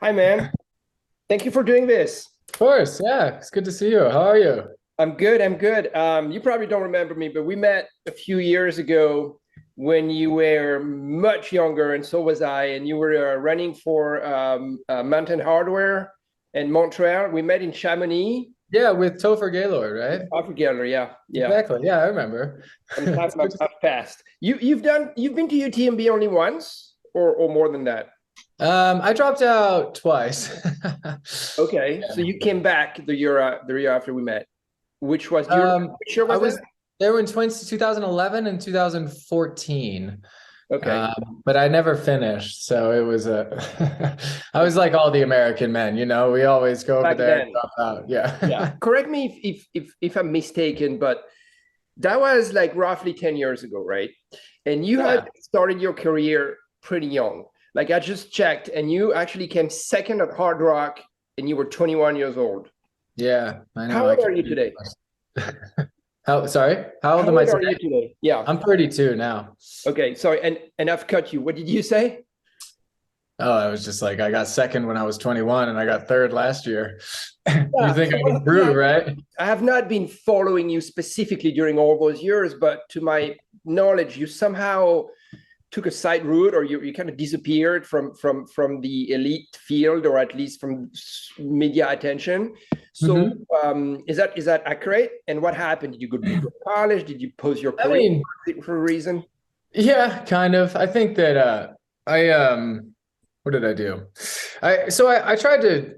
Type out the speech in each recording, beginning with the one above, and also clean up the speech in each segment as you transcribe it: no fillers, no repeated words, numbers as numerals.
Hi, man. Thank you for doing this. Of course, yeah. It's good to see you. How are you? I'm good. I'm good. You probably don't remember me, but we met a few years ago when you were much younger, and so was I. And you were running for Mountain Hardware in Montreal. We met in Chamonix. Yeah, with Topher Gaylord, right? Alpha Gallery, yeah, yeah. Exactly. Yeah, I remember. Some time It's good to- have passed. You've been to UTMB only once, or more than that. I dropped out twice. Okay, so you came back the year after we met. Which was do you remember Um, which year I was that? was there in 2011 and 2014. Okay. But I never finished, so it was a I was like all the American men, we always go over Back there and then. drop out. Yeah. Yeah. Correct me if I'm mistaken, but that was like roughly 10 years ago, right? And you had Yeah. started your career pretty young. Like I just checked, and you actually came second at Hardrock and you were 21 years old. Yeah, I know. How I old are can't you do today? sorry? How old How am I old are today? you today? Yeah. I'm 32 now. Okay. Sorry. And I've cut you. What did you say? Oh, I was just like, I got second when I was 21 and I got third last year. You Yeah. think I So, can yeah, improve, right? I have not been following you specifically during all those years, but to my knowledge, you somehow took a side route, or you kind of disappeared from the elite field, or at least from media attention. So Hmm. is that accurate? And what happened? Did you go to college? Did you pose your I career mean, for a reason? yeah, kind of. I think that I what did I do? I tried to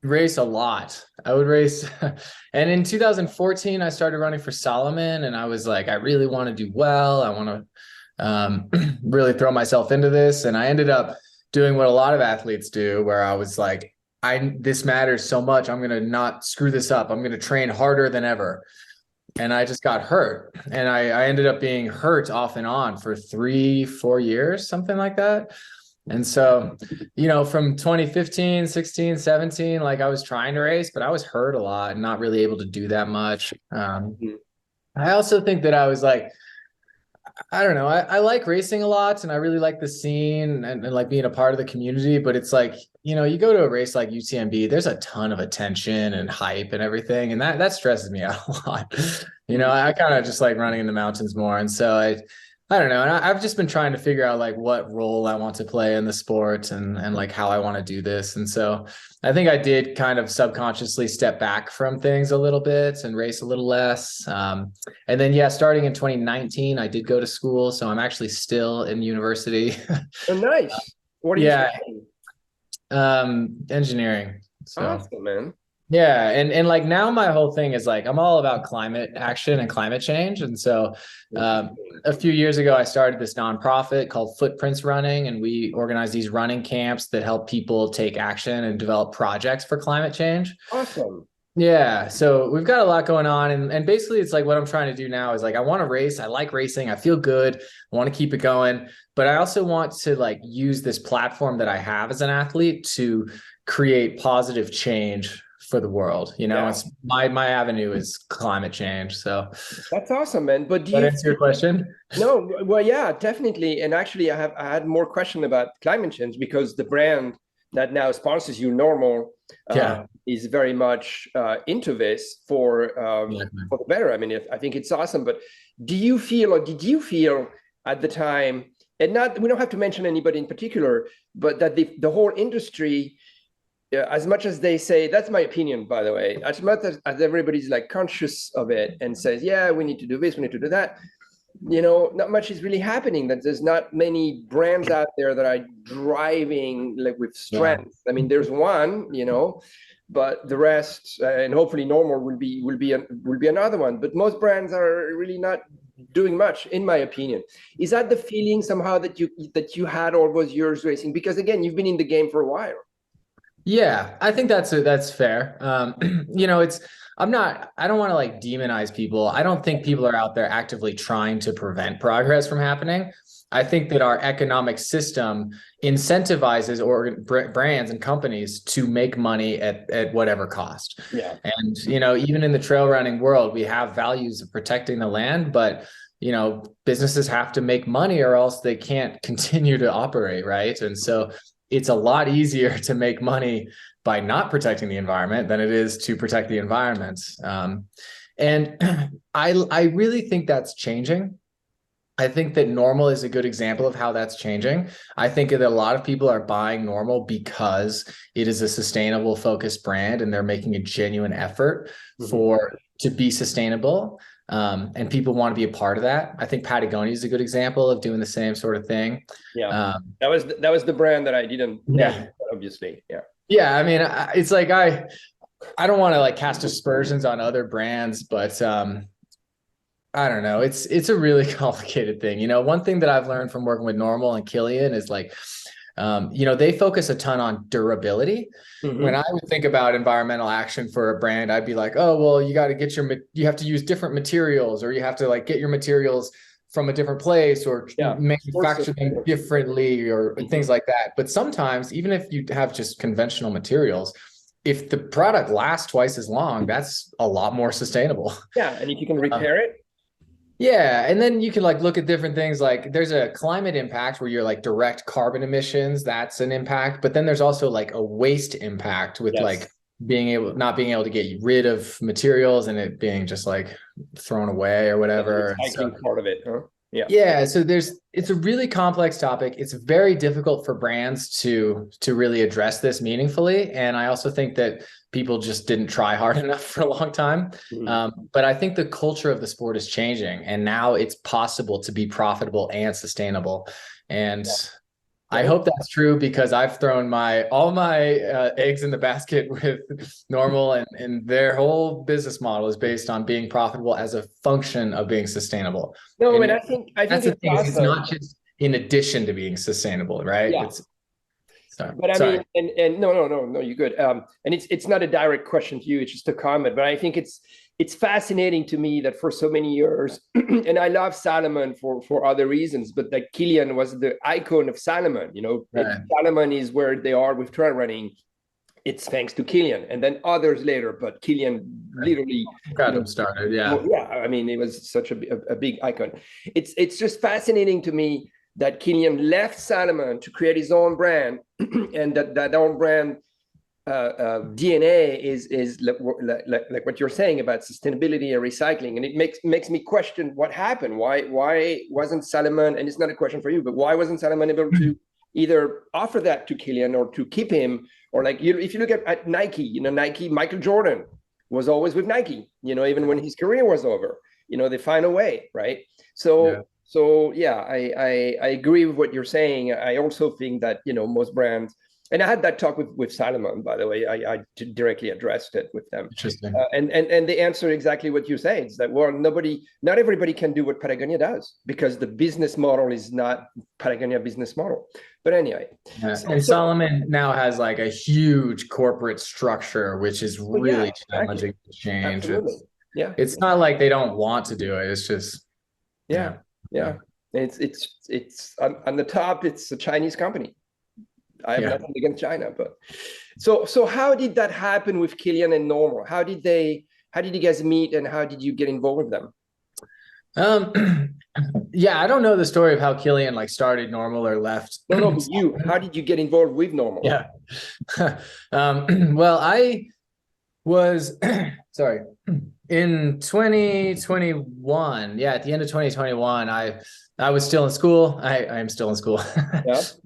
race a lot. I would race and in 2014 I started running for Solomon and I was like, I really want to do well. I want to really throw myself into this. And I ended up doing what a lot of athletes do, where I was like, this matters so much. I'm gonna not screw this up. I'm gonna train harder than ever. And I just got hurt. And I ended up being hurt off and on for 3, 4 years, something like that. And so, from 2015, 16, 17, like I was trying to race, but I was hurt a lot and not really able to do that much. Mhm. I also think that I was like, I don't know. I like racing a lot and I really like the scene and like being a part of the community. But it's like, you go to a race like UTMB, there's a ton of attention and hype and everything. And that stresses me out a lot. I kind of just like running in the mountains more. And so I don't know. And I've just been trying to figure out like what role I want to play in the sport and like how I want to do this. And so I think I did kind of subconsciously step back from things a little bit and race a little less. And then, yeah, starting in 2019, I did go to school. So I'm actually still in university. Oh, nice. What are you Yeah, studying? engineering. So Awesome, man. yeah, and like now my whole thing is like I'm all about climate action and climate change. And so Interesting. a few years ago I started this nonprofit called Footprints Running, and we organize these running camps that help people take action and develop projects for climate change. Awesome. Yeah, so we've got a lot going on, and basically it's like what I'm trying to do now is like I want to race, I like racing, I feel good, I want to keep it going, but I also want to like use this platform that I have as an athlete to create positive change for the world. Yeah, It's my avenue is climate change. So that's awesome, man. But do that you answer your question? No, well, yeah, definitely. And actually, I had more question about climate change because the brand that now sponsors you, Normal, Yeah. is very much into this Yeah. for the better. I mean, I think it's awesome. But do you feel, or did you feel at the time, and not we don't have to mention anybody in particular, but that the whole industry, as much as they say, that's my opinion, by the way, as much as everybody's like conscious of it and says, yeah, we need to do this, we need to do that, not much is really happening. That there's not many brands out there that are driving like with Yeah. strength. I mean, there's one, but the rest, and hopefully Normal will be another one. But most brands are really not doing much, in my opinion. Is that the feeling somehow that you had all those years racing? Because again, you've been in the game for a while. Yeah, I think that's fair. I don't want to like demonize people. I don't think people are out there actively trying to prevent progress from happening. I think that our economic system incentivizes brands and companies to make money at whatever cost. Yeah. And, even in the trail running world, we have values of protecting the land, but businesses have to make money or else they can't continue to operate, right? And so it's a lot easier to make money by not protecting the environment than it is to protect the environment. And I really think that's changing. I think that NorMal is a good example of how that's changing. I think that a lot of people are buying NorMal because it is a sustainable focused brand and they're making a genuine effort to be sustainable. And people want to be a part of that. I think Patagonia is a good example of doing the same sort of thing. Yeah. That was the brand that I didn't name, obviously. Yeah. Yeah. I mean, it's like, I don't want to like cast aspersions on other brands, but, I don't know. It's a really complicated thing. You know, one thing that I've learned from working with NorMal and Kilian is like, you know, they focus a ton on durability. When I would think about environmental action for a brand, I'd be like, oh, well, you got to you have to use different materials, or you have to like get your materials from a different place, or manufacture them differently, or things like that. But sometimes, even if you have just conventional materials, if the product lasts twice as long, that's a lot more sustainable. Yeah. And if you can repair it. Yeah. And then you can like look at different things. Like there's a climate impact where you're like direct carbon emissions. That's an impact. But then there's also like a waste impact with like not being able to get rid of materials and it being just like thrown away or whatever. I think part of it. Huh? Yeah. Yeah. So it's a really complex topic. It's very difficult for brands to really address this meaningfully. And I also think that people just didn't try hard enough for a long time. But I think the culture of the sport is changing, and now it's possible to be profitable and sustainable. And I hope that's true, because I've thrown all my eggs in the basket with NorMal, and their whole business model is based on being profitable as a function of being sustainable. No, and I think that's the thing. Awesome. It's not just in addition to being sustainable, right? Yeah. But I mean, and no, you're good. And it's not a direct question to you; it's just a comment. But I think it's fascinating to me that for so many years, and I love Salomon for other reasons, but that Kilian was the icon of Salomon. You know, Salomon is where they are with trail running. It's thanks to Kilian, and then others later. But Kilian literally got him started. Yeah, I mean, it was such a big icon. It's just fascinating to me that Kilian left Salomon to create his own brand, and that own brand DNA is like what you're saying about sustainability and recycling, and it makes me question what happened. Why wasn't Salomon? And it's not a question for you, but why wasn't Salomon able to either offer that to Kilian or to keep him? Or like if you look at Nike, you know, Michael Jordan was always with Nike. You know, even when his career was over, you know, they find a way, right? So I agree with what you're saying. I also think that, you know, most brands, and I had that talk with Salomon, by the way, I directly addressed it with them. Interesting. And they answer exactly what you say. It's that, well, not everybody can do what Patagonia does, because the business model is not Patagonia business model. But anyway. Yeah. Salomon now has like a huge corporate structure, which is really challenging to change. It's not like they don't want to do it. It's just, Yeah. It's on the top. It's a Chinese company. I have nothing against China, but so how did that happen with Kilian and NorMal? How did you guys meet, and how did you get involved with them? I don't know the story of how Kilian like started NorMal or left. No, but how did you get involved with NorMal? Yeah. Well, I was sorry. In 2021, at the end of 2021, I was still in school. I am still in school.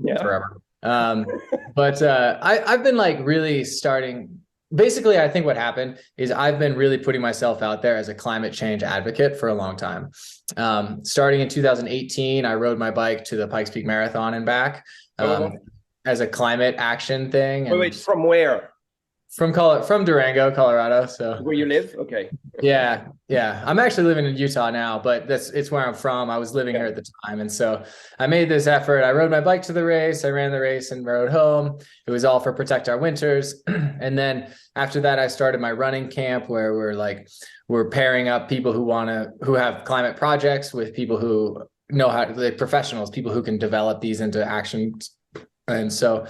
Forever. But I've been like really starting. Basically, I think what happened is I've been really putting myself out there as a climate change advocate for a long time. Starting in 2018, I rode my bike to the Pikes Peak Marathon and back as a climate action thing. Wait, from where? From Durango, Colorado. So where you live? Okay. Yeah. I'm actually living in Utah now, but it's where I'm from. I was living here at the time. And so I made this effort. I rode my bike to the race. I ran the race and rode home. It was all for Protect Our Winters. And then after that, I started my running camp, where we're pairing up people who have climate projects with people who know how to, like professionals, people who can develop these into actions. And so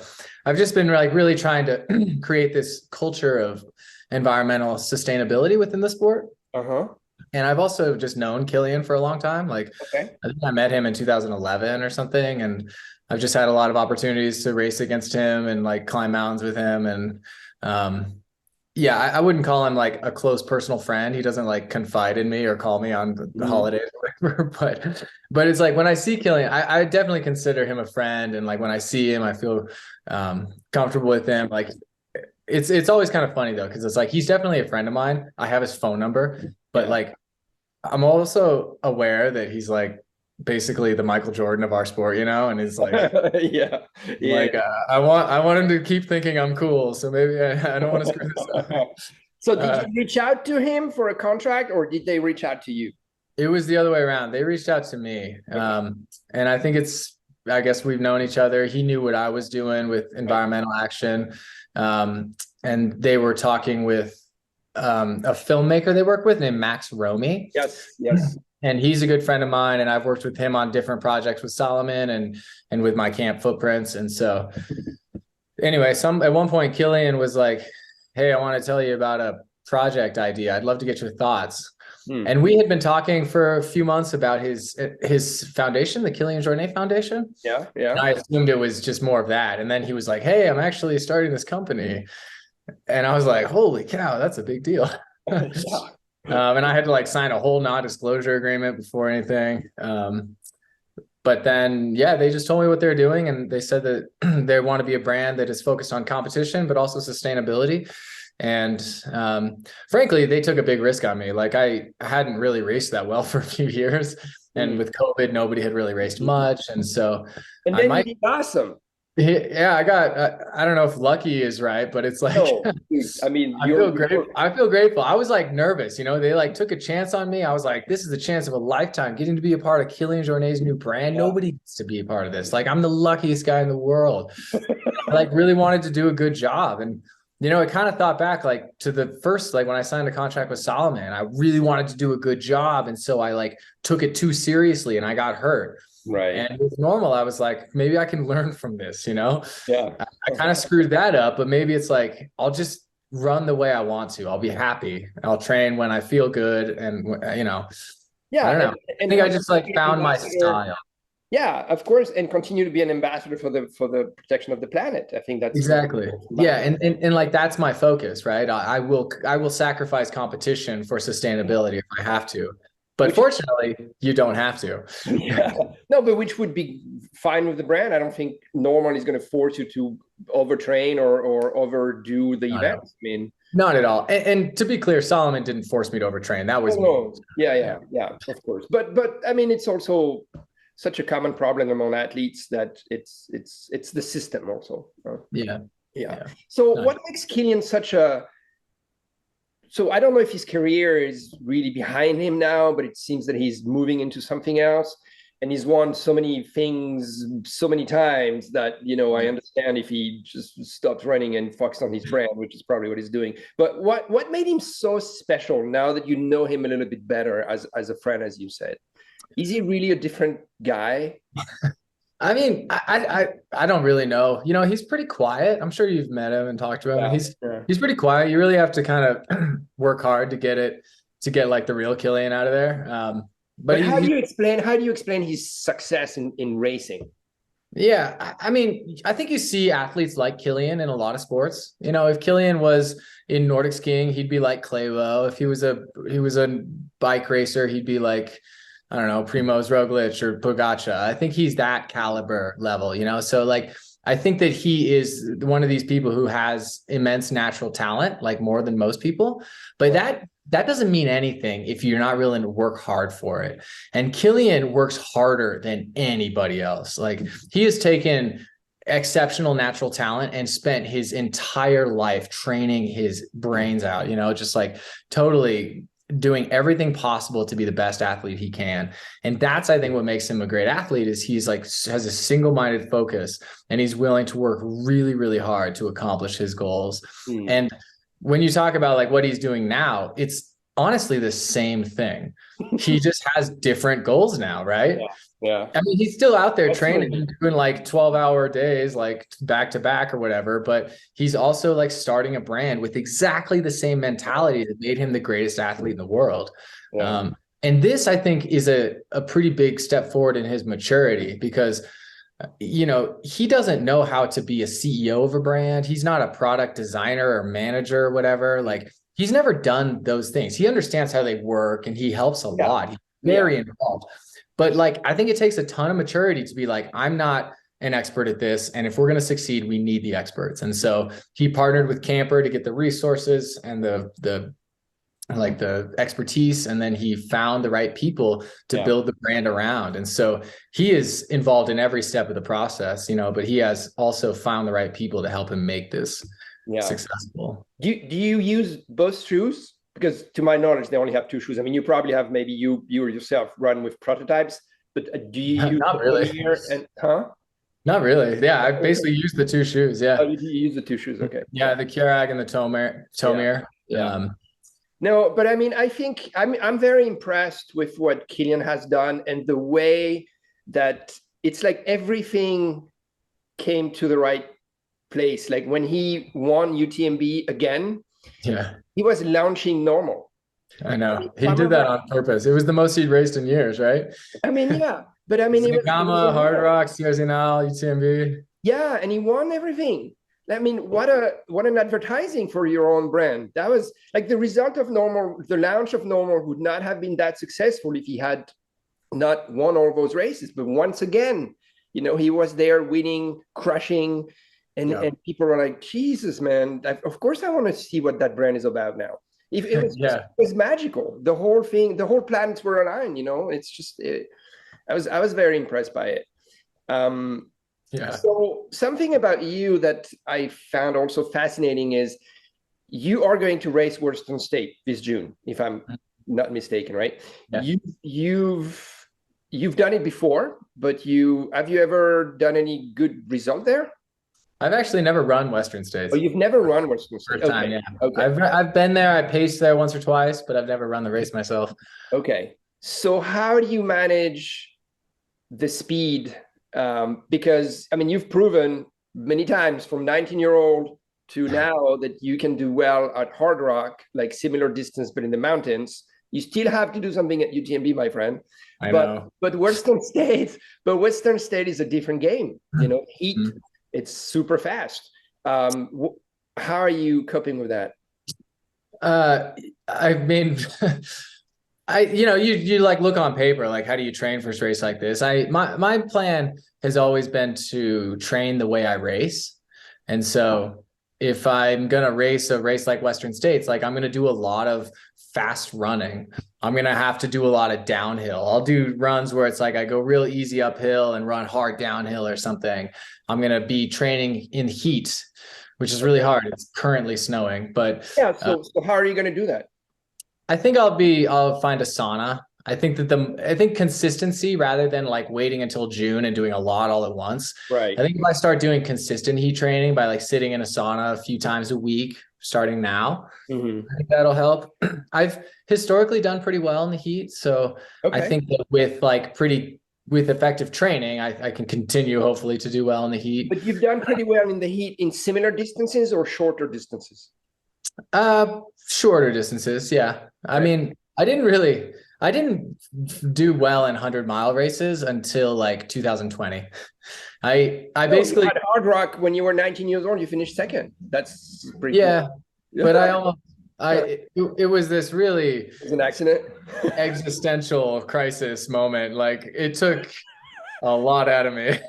I've just been like really trying to create this culture of environmental sustainability within the sport. And I've also just known Kilian for a long time. Like, I think I met him in 2011 or something. And I've just had a lot of opportunities to race against him and like climb mountains with him. And yeah, I wouldn't call him like a close personal friend. He doesn't like confide in me or call me on the holidays or whatever. But it's like when I see Kilian, I definitely consider him a friend. And like when I see him, I feel comfortable with him. Like it's always kind of funny though, because it's like he's definitely a friend of mine. I have his phone number, but like I'm also aware that he's like basically the Michael Jordan of our sport, you know, and it's like, like I want him to keep thinking I'm cool, so maybe I don't want to screw this up. So did you reach out to him for a contract, or did they reach out to you? It was the other way around. They reached out to me, and I think I guess we've known each other. He knew what I was doing with environmental action, and they were talking with a filmmaker they work with named Max Romy. Yes. And he's a good friend of mine, and I've worked with him on different projects with Solomon and with my camp footprints. And so anyway, at one point Kilian was like, hey, I want to tell you about a project idea. I'd love to get your thoughts. And we had been talking for a few months about his foundation, the Kilian Jornet Foundation. Yeah. And I assumed it was just more of that. And then he was like, hey, I'm actually starting this company. And I was like, holy cow, that's a big deal. And I had to like sign a whole non-disclosure agreement before anything. But then, they just told me what they're doing. And they said that they want to be a brand that is focused on competition, but also sustainability. And frankly, they took a big risk on me. Like I hadn't really raced that well for a few years. And with COVID, nobody had really raced much. And so then you did awesome. Yeah, I don't know if lucky is right, but it's like, I mean, I feel grateful. I was like nervous, you know, they like took a chance on me. I was like, this is the chance of a lifetime getting to be a part of Kilian Jornet's new brand. Nobody gets to be a part of this. Like, I'm the luckiest guy in the world. I like really wanted to do a good job. And, you know, I kind of thought back like to the first, like when I signed a contract with Solomon, I really wanted to do a good job. And so I like took it too seriously and I got hurt. Right. And with NNormal, I was like, maybe I can learn from this, you know? Yeah. I kind of screwed that up, but maybe it's like, I'll just run the way I want to. I'll be happy. I'll train when I feel good. And, you know, I don't know. I think I just like found my style. Yeah, of course. And continue to be an ambassador for the protection of the planet. I think that's exactly. Yeah. And like, that's my focus, right? I will sacrifice competition for sustainability if I have to. But fortunately, you don't have to. No, but which would be fine with the brand. I don't think NNormal is going to force you to overtrain or overdo the events. I mean, not at all. And to be clear, Solomon didn't force me to overtrain. That was me. Yeah, of course. But I mean, it's also such a common problem among athletes that it's the system also. Yeah. So what makes Kilian such a... So I don't know if his career is really behind him now, but it seems that he's moving into something else. And he's won so many things so many times that, you know, I understand if he just stops running and focused on his brand, which is probably what he's doing. But what made him so special now that you know him a little bit better as a friend, as you said? Is he really a different guy? I mean, I don't really know. You know, he's pretty quiet. I'm sure you've met him and talked to him. He's pretty quiet. You really have to kind of work hard to get like the real Kilian out of there. But how do you explain his success in racing? Yeah, I mean, I think you see athletes like Kilian in a lot of sports. You know, if Kilian was in Nordic skiing, he'd be like Clevo. If he was a bike racer, he'd be like, I don't know, Primoz Roglic or Pogačar. I think he's that caliber level, you know? So like, I think that he is one of these people who has immense natural talent, like more than most people, but that doesn't mean anything if you're not willing to work hard for it. And Kilian works harder than anybody else. Like he has taken exceptional natural talent and spent his entire life training his brains out, you know, just like totally doing everything possible to be the best athlete he can. And that's, I think, what makes him a great athlete is he's like has a single-minded focus and he's willing to work really, really hard to accomplish his goals. And when you talk about like what he's doing now, it's honestly the same thing. He just has different goals now, right? Yeah. I mean, he's still out there training and doing like 12-hour days, like back to back or whatever, but he's also like starting a brand with exactly the same mentality that made him the greatest athlete in the world. And this, I think, is a pretty big step forward in his maturity because you know, he doesn't know how to be a CEO of a brand. He's not a product designer or manager or whatever. Like, he's never done those things. He understands how they work and he helps a lot. He's very involved. But like, I think it takes a ton of maturity to be like, I'm not an expert at this. And if we're going to succeed, we need the experts. And so he partnered with Camper to get the resources and the expertise. And then he found the right people to build the brand around. And so he is involved in every step of the process, you know, but he has also found the right people to help him make this successful. Do you use both shoes? Because to my knowledge, they only have two shoes. I mean, you probably have, maybe you yourself run with prototypes, but do you use not really? Not really. Yeah, I basically use the two shoes. Yeah. Oh, you use the two shoes. Okay. Yeah, the Keurig and the Tomir. No, but I mean, I think I'm very impressed with what Kilian has done and the way that it's like everything came to the right place. Like when he won UTMB again, he was launching NNormal. I know. He did that on purpose. It was the most he'd raced in years, right? I mean, but I mean, it was Hardrock, CRZNL, UTMB. Yeah, and he won everything. I mean, what an advertising for your own brand. That was like the result of NNormal. The launch of NNormal would not have been that successful if he had not won all those races. But once again, you know, he was there winning, crushing, and people are like, Jesus, man, of course I want to see what that brand is about now. If it was, it was magical. The whole thing, the whole planets were aligned, you know, it's just, I was very impressed by it. So something about you that I found also fascinating is you are going to race Western State this June, if I'm not mistaken, right? You've done it before, but have you ever done any good result there? I've actually never run Western States. Oh, you've never run Western States? First time, Okay. I've been there. I paced there once or twice, but I've never run the race myself. Okay. So how do you manage the speed? Because, I mean, you've proven many times from 19-year-old to now that you can do well at Hardrock, like similar distance, but in the mountains. You still have to do something at UTMB, my friend. I know. But Western State is a different game. You know, heat. It's super fast. How are you coping with that? I mean, you like look on paper, like, how do you train for a race like this? My plan has always been to train the way I race. And so if I'm going to race a race like Western States, like I'm going to do a lot of fast running. I'm going to have to do a lot of downhill. I'll do runs where it's like I go real easy uphill and run hard downhill or something. I'm going to be training in heat, which is really hard. It's currently snowing, but so how are you going to do that? I think I'll find a sauna. I think consistency rather than like waiting until June and doing a lot all at once. Right. I think if I start doing consistent heat training by like sitting in a sauna a few times a week, starting now, I think that'll help. I've historically done pretty well in the heat. So I think that with effective training, I can continue hopefully to do well in the heat. But you've done pretty well in the heat in similar distances or shorter distances? Shorter distances. Yeah. I mean, I didn't do well in 100-mile races until like 2020. I basically at Hardrock when you were 19 years old, you finished second. That's pretty cool. But it was this really it was an accident, existential crisis moment. Like it took a lot out of me.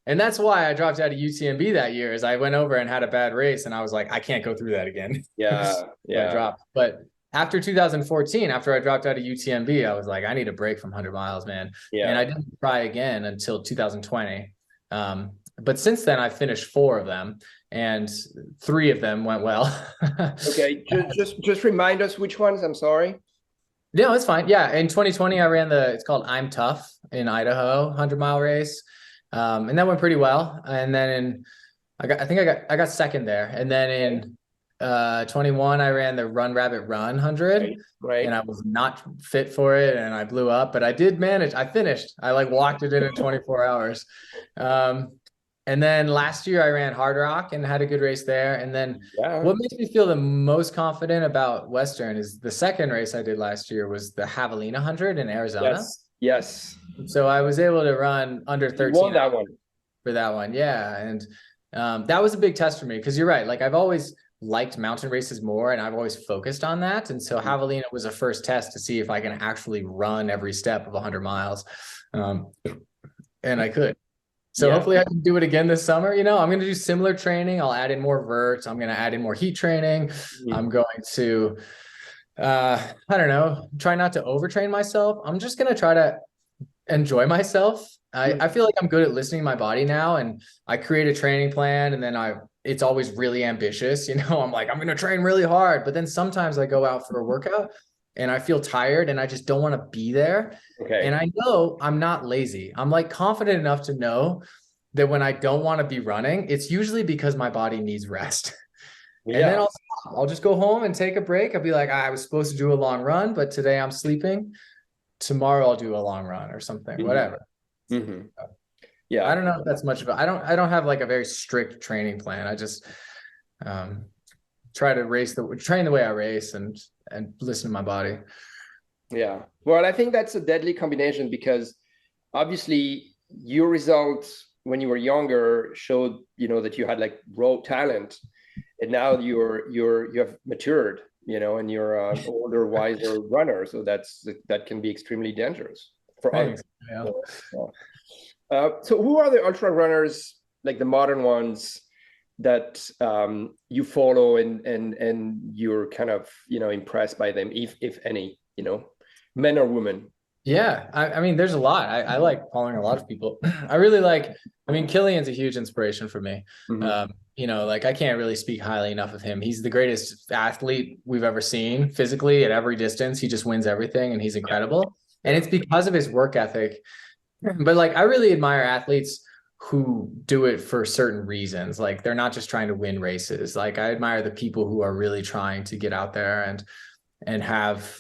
And that's why I dropped out of UTMB that year, is I went over and had a bad race and I was like, I can't go through that again. I dropped. But after 2014, after I dropped out of UTMB, I was like, I need a break from 100 miles, man. And I didn't try again until 2020. But since then, I finished 4 of them, and 3 of them went well. Okay, just remind us which ones. I'm sorry. No, it's fine. Yeah, in 2020, I ran it's called I'm Tough in Idaho, 100-mile race, and that went pretty well. And then I got second there. And then in 21, I ran the Run Rabbit Run 100, right? And I was not fit for it, and I blew up, but I did manage. I finished. I like walked it in 24 hours. And then last year I ran Hardrock and had a good race there. And then what makes me feel the most confident about Western is the second race I did last year was the Javelina 100 in Arizona. Yes. So I was able to run under 13. You won that one. for that one. Yeah. And that was a big test for me because you're right. Like I've always liked mountain races more and I've always focused on that. And so Javelina was a first test to see if I can actually run every step of 100 miles. And I could. So hopefully I can do it again this summer. I'm going to do similar training. I'll add in more verts. I'm going to add in more heat training. I'm going to, I don't know, try not to overtrain myself. I'm just going to try to enjoy myself. I feel like I'm good at listening to my body now, and I create a training plan and then it's always really ambitious. I'm like, I'm going to train really hard, but then sometimes I go out for a workout and I feel tired and I just don't want to be there. Okay. And I know I'm not lazy. I'm like confident enough to know that when I don't want to be running, it's usually because my body needs rest. Yeah. And then I'll just go home and take a break. I'll be like, I was supposed to do a long run, but today I'm sleeping. Tomorrow I'll do a long run or something, whatever. Yeah. I don't know if that's much of I don't have like a very strict training plan. I just try to train the way I race and listen to my body. Yeah. Well, I think that's a deadly combination because obviously your results when you were younger showed, that you had like raw talent, and now you have matured, and you're an older, wiser runner. So that can be extremely dangerous for others. Yeah. So who are the ultra runners, like the modern ones, that you follow and you're kind of impressed by them, if any, men or women? Yeah, I mean there's a lot. I like following a lot of people. Kilian's a huge inspiration for me. Like I can't really speak highly enough of him. He's the greatest athlete we've ever seen physically at every distance. He just wins everything and he's incredible. And it's because of his work ethic. But like I really admire athletes who do it for certain reasons. Like they're not just trying to win races. Like I admire the people who are really trying to get out there and have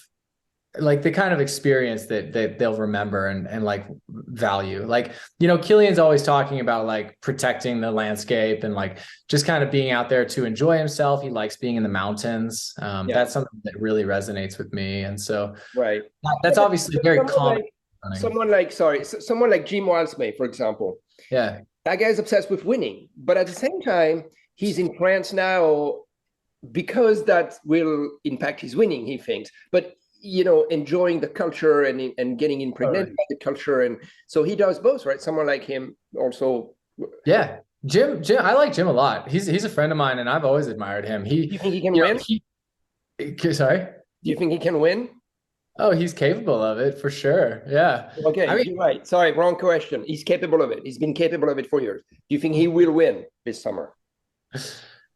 like the kind of experience that they'll remember and like value. Like, Kilian's always talking about like protecting the landscape and like just kind of being out there to enjoy himself. He likes being in the mountains. That's something that really resonates with me. And so that's obviously very common. Someone like Jim Walsmay, for example. Yeah. That guy's obsessed with winning, but at the same time, he's in France now because that will impact his winning, he thinks. But enjoying the culture and getting impregnated by the culture. And so he does both, right? Someone like him also. Yeah. Jim, I like Jim a lot. He's a friend of mine and I've always admired him. Do you think he can win? Sorry? Do you think he can win? Oh, he's capable of it for sure. Yeah. Okay. You're right. Sorry. Wrong question. He's capable of it. He's been capable of it for years. Do you think he will win this summer?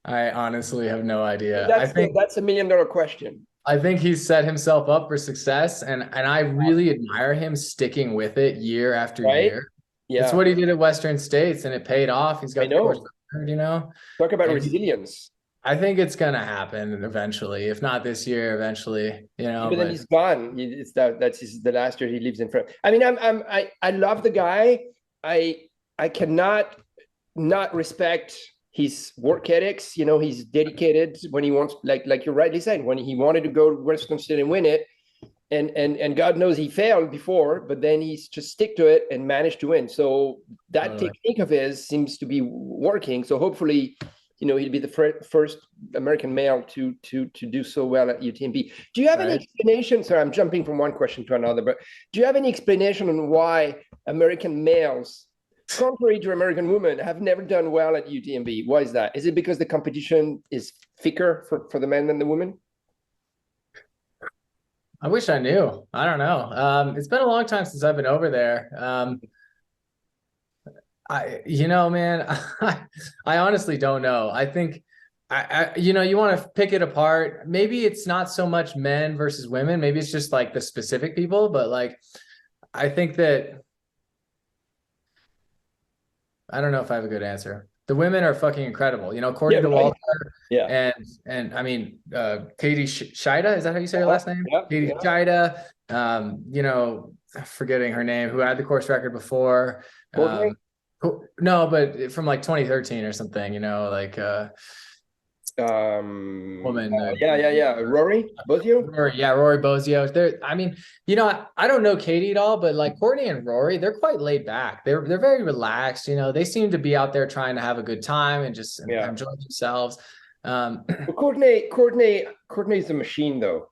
I honestly have no idea. That's $1 million question. I think he's set himself up for success, and I really admire him sticking with it year after year. Yeah, that's what he did at Western States, and it paid off. He's got the course record, Talk about resilience. I think it's gonna happen eventually, if not this year, eventually. But then he's gone. That's the last year he lives in France. I mean, I love the guy. I cannot not respect his work ethics. He's dedicated when he wants, like you rightly said, when he wanted to go to Western State and win it, and God knows he failed before, but then he's just stick to it and managed to win. So that technique of his seems to be working. So hopefully, he'll be the first American male to do so well at UTMB. Do you have any explanation? Sorry, I'm jumping from one question to another, but do you have any explanation on why American males, contrary to American women, have never done well at UTMB? Why is that? Is it because the competition is thicker for the men than the women? I wish I knew. I don't know. It's been a long time since I've been over there. Man, I honestly don't know. I think, you want to pick it apart. Maybe it's not so much men versus women. Maybe it's just like the specific people, but like, I think that, I don't know if I have a good answer. The women are fucking incredible. Courtney Dauwalter. Yeah. And I mean, Katie Scheida, is that how you say her last name? Yeah. Katie Scheida, forgetting her name, who had the course record before. No, but from like 2013 or something, Holmen, Rory Bozio. Rory Bozio. I mean, I don't know Katie at all, but like Courtney and Rory, they're quite laid back. They're very relaxed. They seem to be out there trying to have a good time and just enjoy themselves. Well, Courtney's a machine, though.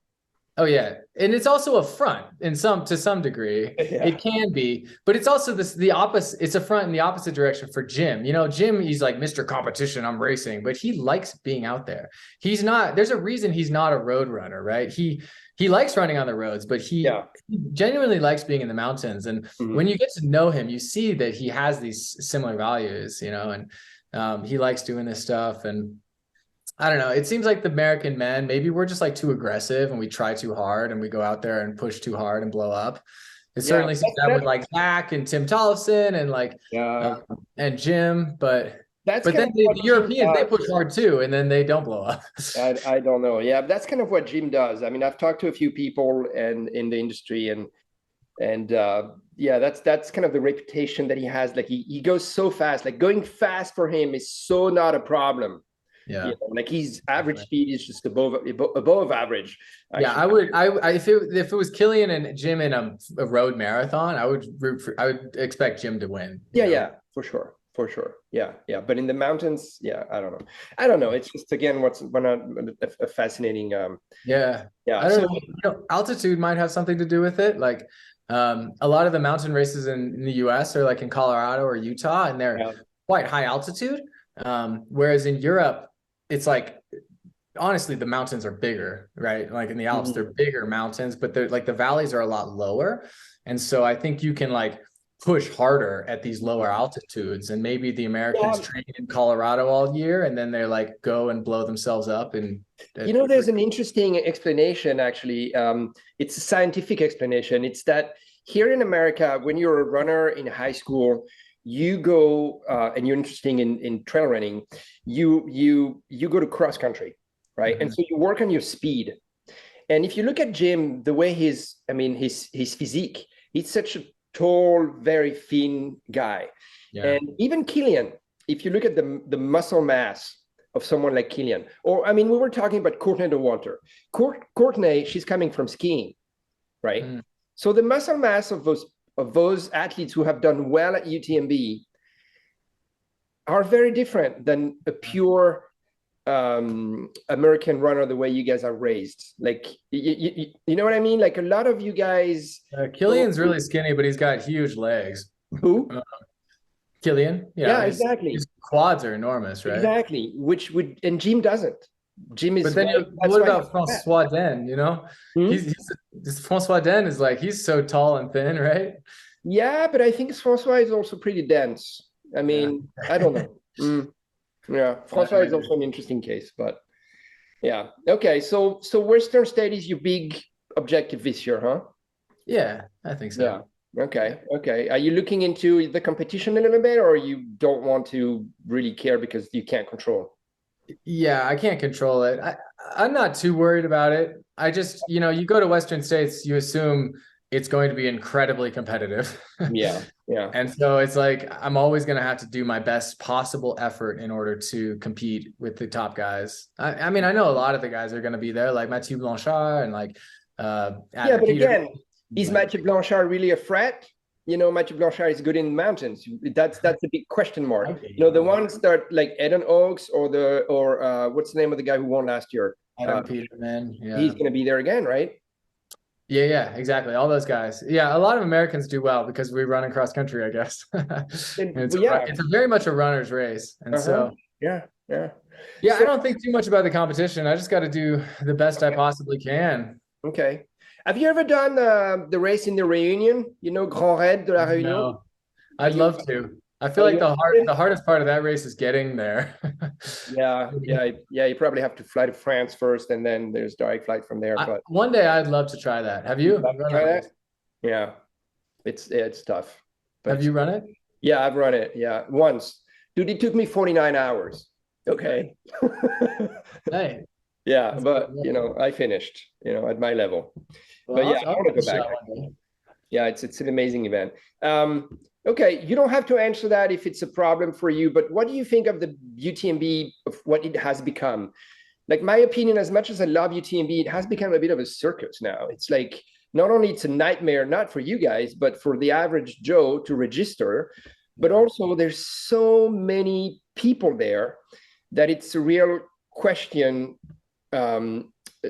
Oh yeah, and it's also a front to some degree. Yeah. It can be, but it's also the opposite. It's a front in the opposite direction for Jim. Jim, he's like Mr. Competition. I'm racing, but he likes being out there. He's not. There's a reason he's not a road runner, right? He likes running on the roads, but he genuinely likes being in the mountains. And when you get to know him, you see that he has these similar values, and he likes doing this stuff. And I don't know. It seems like the American men, maybe we're just like too aggressive and we try too hard and we go out there and push too hard and blow up. It certainly seems that with like Zach and Tim Tollefson and like and Jim, but then the Europeans, they push hard too, and then they don't blow up. I don't know. Yeah, that's kind of what Jim does. I mean, I've talked to a few people and in the industry and that's kind of the reputation that he has. Like he goes so fast. Like going fast for him is so not a problem. Yeah, like his average speed is just above average. Actually. Yeah, if it was Kilian and Jim in a road marathon, I would expect Jim to win. Yeah, for sure. Yeah. But in the mountains, I don't know. It's just again a fascinating. I don't know. Altitude might have something to do with it. Like a lot of the mountain races in the U.S. are like in Colorado or Utah, and they're quite high altitude. Whereas in Europe, it's like, honestly, the mountains are bigger, right? Like in the Alps, they're bigger mountains, but they're like the valleys are a lot lower. And so I think you can like push harder at these lower altitudes, and maybe the Americans train in Colorado all year and then they're like go and blow themselves up. And there's an interesting explanation, actually. It's a scientific explanation. It's that here in America, when you're a runner in high school, you go and you're interested in trail running, you go to cross country, right? And so you work on your speed. And if you look at Jim, the way his physique, he's such a tall, very thin guy. And even Kilian, if you look at the muscle mass of someone like Kilian, or we were talking about Courtney Dauwalter. Courtney, she's coming from skiing, right? So the muscle mass of those athletes who have done well at UTMB are very different than a pure American runner, the way you guys are raised. Like, you know what I mean? Like a lot of you guys. Kilian's really skinny, but he's got huge legs. Who? Kilian. Yeah, exactly. His quads are enormous, right? Exactly. And Jim doesn't. Jim is. But then what about Francois Den? Francois Den is like, he's so tall and thin, right? Yeah, but I think Francois is also pretty dense. I mean, I don't know. Yeah, Francois is also an interesting case, but yeah. Okay, so Western State is your big objective this year, huh? Yeah, I think so. Yeah. Okay. Are you looking into the competition a little bit, or you don't want to really care because you can't control? Yeah, I can't control it. I'm not too worried about it. I just, you go to Western States, you assume it's going to be incredibly competitive. Yeah. And so it's like, I'm always going to have to do my best possible effort in order to compete with the top guys. I know a lot of the guys are going to be there, like Mathieu Blanchard and like, but again, is Mathieu Blanchard really a threat? Mathieu Blanchard is good in the mountains. That's a big question mark. Okay. The ones that are like Eden Oaks or what's the name of the guy who won last year? Adam Peterman. Yeah. He's going to be there again, right? Yeah, exactly. All those guys. Yeah, a lot of Americans do well because we run in cross country, I guess. It's very much a runner's race. And so yeah. So, I don't think too much about the competition. I just got to do the best I possibly can. Okay. Have you ever done the race in the Reunion? Grand Raid de la Réunion? No. I'd love to. I feel like the hardest part of that race is getting there. Yeah. You probably have to fly to France first, and then there's direct flight from there. But one day I'd love to try that. Have you? Try that? Yeah, it's tough. But have you run it? Yeah, I've run it. Yeah, once. Dude, it took me 49 hours. Okay. Hey. Yeah, but I finished. At my level. Well, but yeah, I want to go back. Yeah, it's an amazing event. Okay, you don't have to answer that if it's a problem for you, but what do you think of the UTMB, of what it has become? Like, my opinion, as much as I love UTMB, it has become a bit of a circus now. It's like, not only it's a nightmare, not for you guys, but for the average Joe to register, but also there's so many people there that it's a real question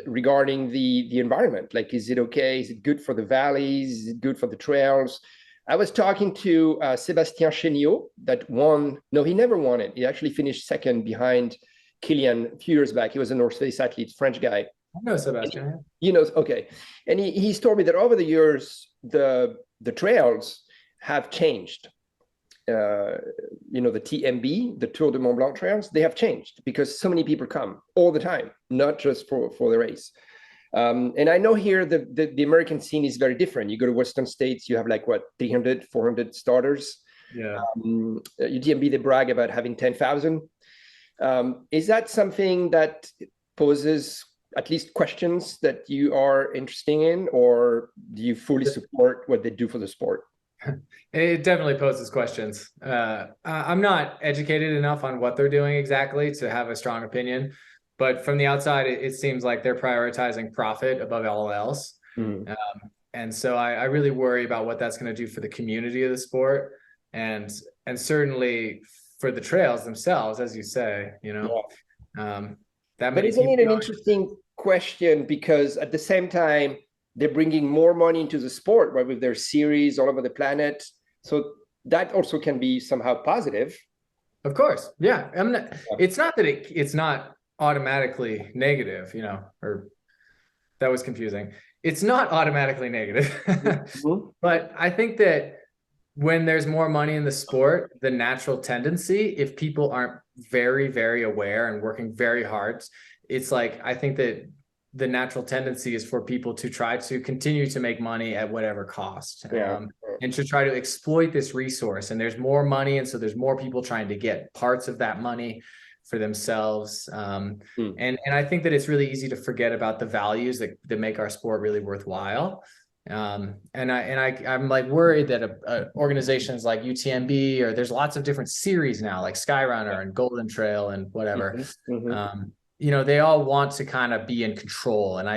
regarding the environment. Like, is it okay? Is it good for the valleys? Is it good for the trails? I was talking to Sébastien Chéniaud that won. No, he never won it. He actually finished second behind Kilian a few years back. He was a North Face athlete, French guy. I know Sebastian. You know, okay. And he's told me that over the years, the trails have changed. You know, the TMB, the Tour de Mont Blanc trails, they have changed because so many people come all the time, not just for the race. And I know here the American scene is very different. You go to Western States, you have like what, 300, 400 starters. Yeah. UTMB, they brag about having 10,000. Is that something that poses at least questions that you are interested in, or do you fully support what they do for the sport? It definitely poses questions. I'm not educated enough on what they're doing exactly to have a strong opinion. But from the outside, it seems like they're prioritizing profit above all else. And so I really worry about what that's going to do for the community of the sport, and certainly for the trails themselves, as you say, you know. Yeah. That but isn't it an interesting question, because at the same time, they're bringing more money into the sport, right, with their series all over the planet. So that also can be somehow positive. Of course. Yeah. It's not that it's not automatically negative, you know, or that was confusing. It's not automatically negative. But I think that when there's more money in the sport, the natural tendency, if people aren't very, very aware and working very hard, it's like, I think that the natural tendency is for people to try to continue to make money at whatever cost, and to try to exploit this resource. And there's more money, and so there's more people trying to get parts of that money for themselves. And I think that it's really easy to forget about the values that make our sport really worthwhile. I'm like worried that organizations like UTMB, or there's lots of different series now, like Skyrunner and Golden Trail and whatever. You know, they all want to kind of be in control. And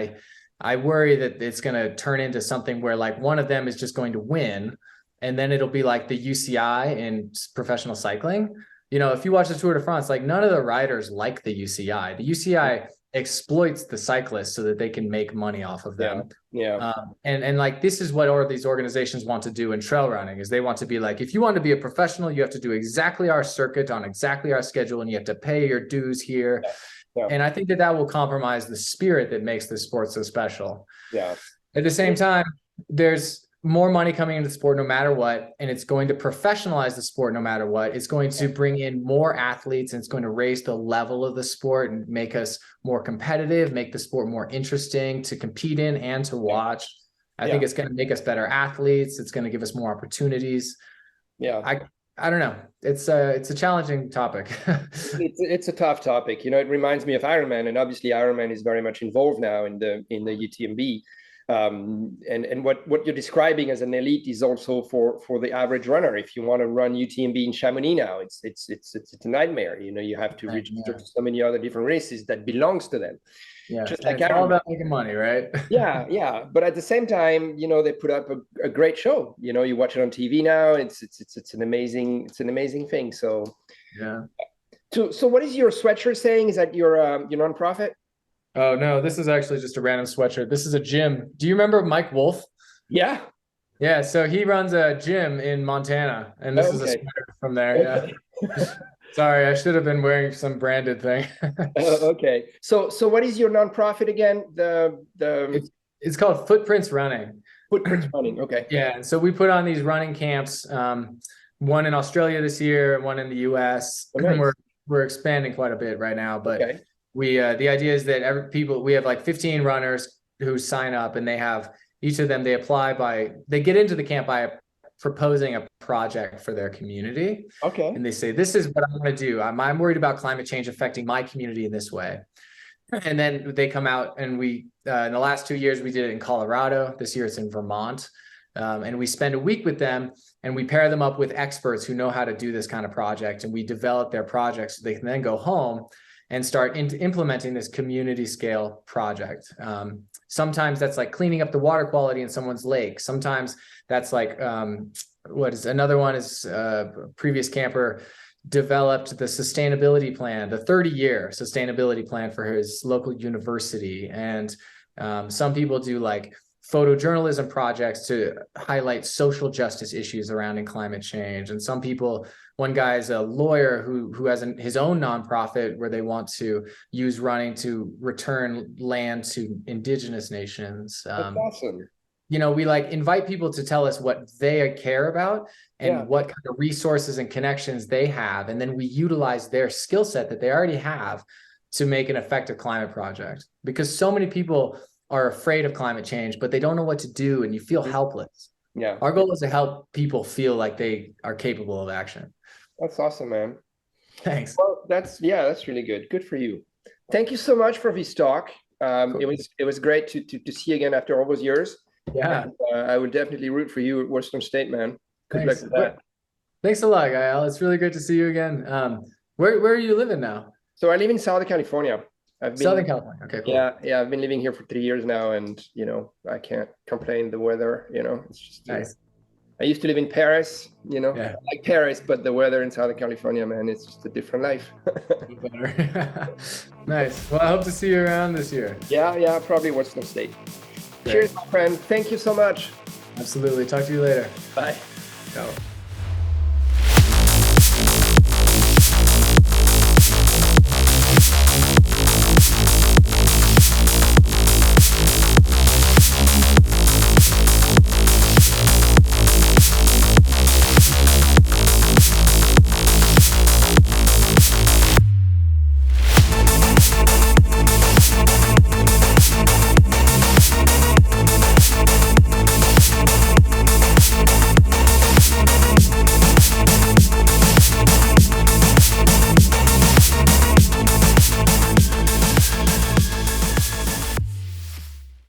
I worry that it's going to turn into something where like one of them is just going to win. And then it'll be like the UCI in professional cycling. You know, if you watch the Tour de France, like none of the riders like the UCI. The UCI exploits the cyclists so that they can make money off of them. And like, this is what all of these organizations want to do in trail running, is they want to be like, if you want to be a professional, you have to do exactly our circuit on exactly our schedule, and you have to pay your dues here. And I think that will compromise the spirit that makes this sport so special. At the same time, there's more money coming into the sport no matter what, and it's going to professionalize the sport no matter what. It's going to bring in more athletes, and it's going to raise the level of the sport and make us more competitive, make the sport more interesting to compete in and to watch. I think it's going to make us better athletes. It's going to give us more opportunities. I don't know. It's a challenging topic. it's a tough topic. You know, it reminds me of Ironman, and obviously Ironman is very much involved now in the UTMB. And what you're describing as an elite is also for the average runner. If you want to run UTMB in Chamonix now, it's a nightmare. You know, you have to register to so many other different races that belongs to them. Just like it's all about making money, right? But at the same time, you know, they put up a great show. You know, you watch it on TV now. It's an amazing thing. So So what is your sweatshirt saying? Is that your nonprofit? Oh no, this is actually just a random sweatshirt. This is a gym. Do you remember Mike Wolf? Yeah. So he runs a gym in Montana, and this is a sweater from there. Sorry, I should have been wearing some branded thing. Okay. So what is your nonprofit again? It's called Footprints Running. Footprints Running. Okay. And so we put on these running camps, one in Australia this year and one in the US. Nice. We're expanding quite a bit right now, but we the idea is that we have like 15 runners who sign up, and they have each of them, they get into the camp by proposing a project for their community. And they say, this is what I'm going to do. I'm worried about climate change affecting my community in this way. And then they come out, and we in the last 2 years we did it in Colorado. This year it's in Vermont. And we spend a week with them and we pair them up with experts who know how to do this kind of project. And we develop their projects so they can then go home and start implementing this community scale project. Sometimes that's like cleaning up the water quality in someone's lake. Sometimes that's like, another one is previous camper developed the sustainability plan, the 30-year sustainability plan for his local university. And some people do like photojournalism projects to highlight social justice issues surrounding climate change. And some people, one guy is a lawyer who has his own nonprofit where they want to use running to return land to indigenous nations. That's awesome. You know, we like invite people to tell us what they care about and what kind of resources and connections they have. And then we utilize their skill set that they already have to make an effective climate project, because so many people are afraid of climate change, but they don't know what to do, and you feel helpless. Yeah. Our goal is to help people feel like they are capable of action. That's awesome, man. Thanks. Well, that's really good. Good for you. Thank you so much for this talk. Cool. It was great to see you again after all those years. Yeah. And, I would definitely root for you at Western State, man. Good luck with that. Thanks a lot, Gael. It's really great to see you again. Where are you living now? So I live in Southern California. Southern California. Okay, cool. Yeah. I've been living here for 3 years now, and I can't complain. The weather, it's just nice. I used to live in Paris, I like Paris, but the weather in Southern California, man, it's just a different life. Nice. Well, I hope to see you around this year. Yeah, probably Western State. Great. Cheers, my friend. Thank you so much. Absolutely. Talk to you later. Bye. Ciao.